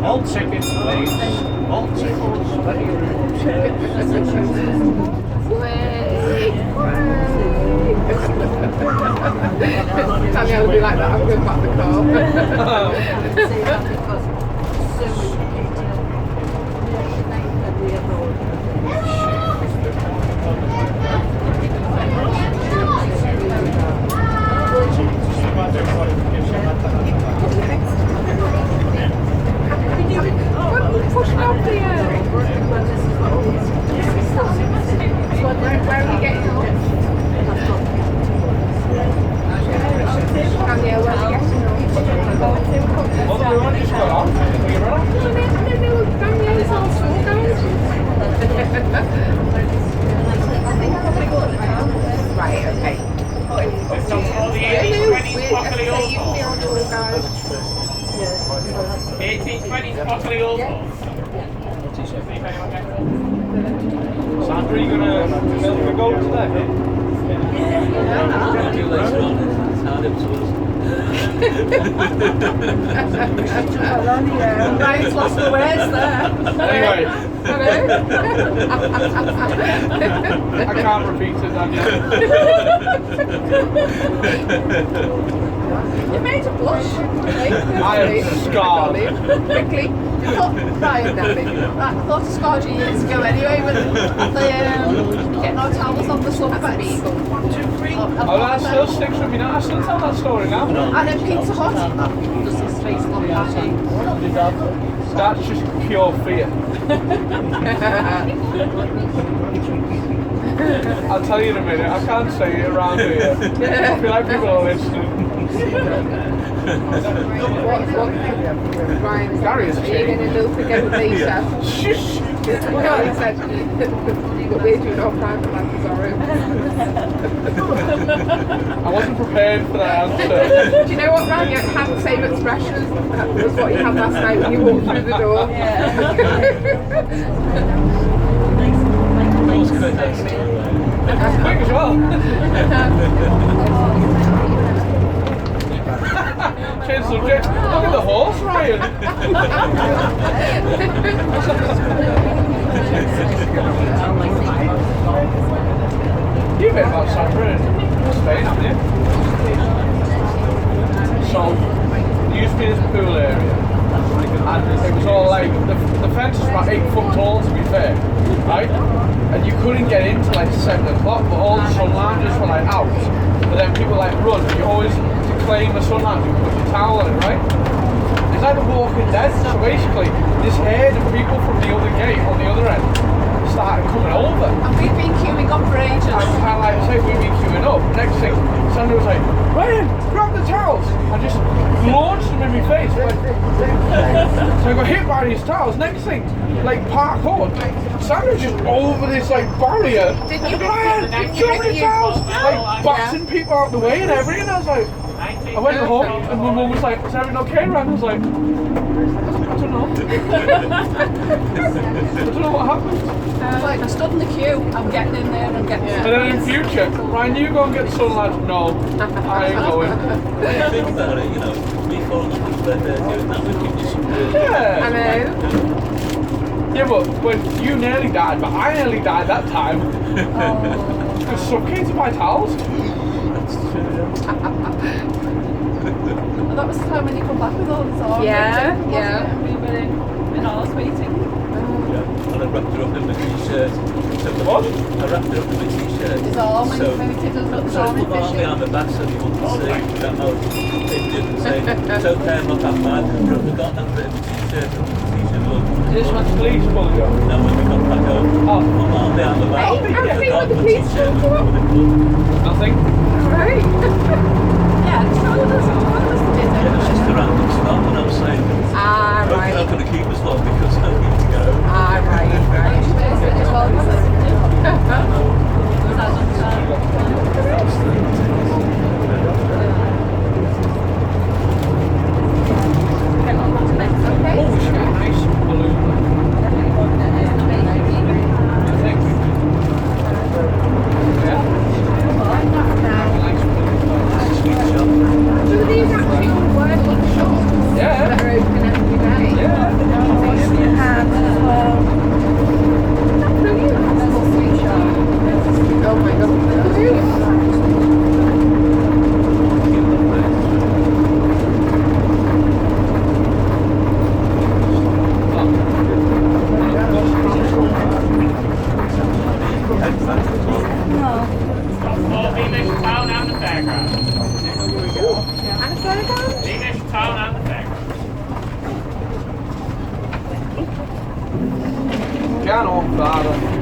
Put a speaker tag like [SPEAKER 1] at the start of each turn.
[SPEAKER 1] All tickets, please. All tickets. Plenty of room.
[SPEAKER 2] Tanya will be like that, I'm going back the car. Pushing up the where are we getting off? Danielle, where are we getting off?
[SPEAKER 1] Well, we want to just go on. Are you ready?
[SPEAKER 2] Danielle's all school guys. Right, okay.
[SPEAKER 1] It's not all the 1820s properly also. 1820s properly also. Sandra, are you going to milk a goat today?
[SPEAKER 3] Yeah. Do later on. It's hard up to us.
[SPEAKER 2] Ryan's lost the words there.
[SPEAKER 1] Anyway. I can't repeat it, Daniel.
[SPEAKER 2] You made a blush.
[SPEAKER 1] I am scarred.
[SPEAKER 2] Quickly. Ryan, darling. Right, I thought I scarred you years ago anyway, but getting our towels on the sofa. 1, 2, 3.
[SPEAKER 1] Oh, that still sticks with me now. I still tell that story now.
[SPEAKER 2] And then Pizza Hut. Just his face on the
[SPEAKER 1] That's just pure fear. I'll tell you in a minute. I can't say it around here. I feel like people are listening.
[SPEAKER 2] Ryan,
[SPEAKER 1] Gary is
[SPEAKER 2] are you going to loop again with Lisa?
[SPEAKER 1] Shush!
[SPEAKER 2] He said, but we're doing our private life as our own.
[SPEAKER 1] I wasn't prepared for that answer.
[SPEAKER 2] Do you know what, Ryan? You had the same expression as what you had last night when you walked through the door.
[SPEAKER 1] That's quick as well. Change subject. Look at the horse, Ryan. You've been about Sandra in Spain, haven't you? So, there used to be this pool area, and it was all like, the fence was about 8 foot tall to be fair, right? And you couldn't get in till like 7 o'clock, but all the sun loungers were like out. But then people like run, you always claim a sun lounger, you put your towel on it, right? It's like The Walking Dead, so basically, this herd of people from the other gate on the other end started coming over.
[SPEAKER 2] And we've been queuing up for ages.
[SPEAKER 1] And kind of like, say we've been queuing up, next thing, Sandra was like, Ryan, grab the towels! I just launched them in my face. Like, so I got hit by these towels. Next thing, like parkour, Sandra's just over this like barrier. Ryan, drop the towels! Like boxing people out the way and everything. I was like, I went home and my mum was like, is everything okay, Ryan? I was like, I don't know. I don't know what happened.
[SPEAKER 2] Like, I stood in the queue, I'm getting in there and getting
[SPEAKER 1] And then in future, Ryan, you go and get the sunlight. No, I ain't going.
[SPEAKER 3] When you think about it, you know, me falling off the bed there doing that would give you some really
[SPEAKER 1] Yeah.
[SPEAKER 2] I know.
[SPEAKER 1] Yeah, but when you nearly died, but I nearly died that time. I was suffocated by towels.
[SPEAKER 4] Well, that was the time when you come back with all the songs.
[SPEAKER 2] Yeah, yeah.
[SPEAKER 4] We were in ours waiting.
[SPEAKER 3] Yeah, and I wrapped her up in my t-shirt.
[SPEAKER 1] What?
[SPEAKER 3] I wrapped her up in my t-shirt.
[SPEAKER 4] His arm, and when we did a little
[SPEAKER 3] So
[SPEAKER 4] arm
[SPEAKER 3] I put my arm
[SPEAKER 4] fishing.
[SPEAKER 3] behind my back so you wouldn't see that I was injured and saying, it's okay, I'm not that bad. But I forgot that bit of my t-shirt and the t-shirt look.
[SPEAKER 1] This one's police pulled you.
[SPEAKER 3] And then when we got back home,
[SPEAKER 1] Oh.
[SPEAKER 3] my arm behind my back.
[SPEAKER 2] Hey,
[SPEAKER 3] I
[SPEAKER 2] everything
[SPEAKER 3] forgot
[SPEAKER 2] with the
[SPEAKER 3] my
[SPEAKER 2] police
[SPEAKER 3] t-shirt
[SPEAKER 2] pulled you up.
[SPEAKER 3] with the blood.
[SPEAKER 1] Nothing.
[SPEAKER 2] Right.
[SPEAKER 4] Yeah, it's one of us that did
[SPEAKER 3] Yeah, it was
[SPEAKER 4] it.
[SPEAKER 3] just a random stop and I was saying,
[SPEAKER 2] Ah,
[SPEAKER 3] I'm
[SPEAKER 2] right.
[SPEAKER 3] not going to keep us long because I need to go.
[SPEAKER 2] Ah, right, right.
[SPEAKER 4] As well, was that
[SPEAKER 1] Oh, we should get a nice balloon. I think. Yeah? Nice balloon.
[SPEAKER 3] Sweet shop.
[SPEAKER 2] So these actually all working shops
[SPEAKER 1] Yeah.
[SPEAKER 2] that are open every day?
[SPEAKER 1] Yeah.
[SPEAKER 5] Oh, Beamish Town and the fairground.
[SPEAKER 2] And a fairground?
[SPEAKER 5] Beamish Town and the fairground.
[SPEAKER 1] Piano, vader.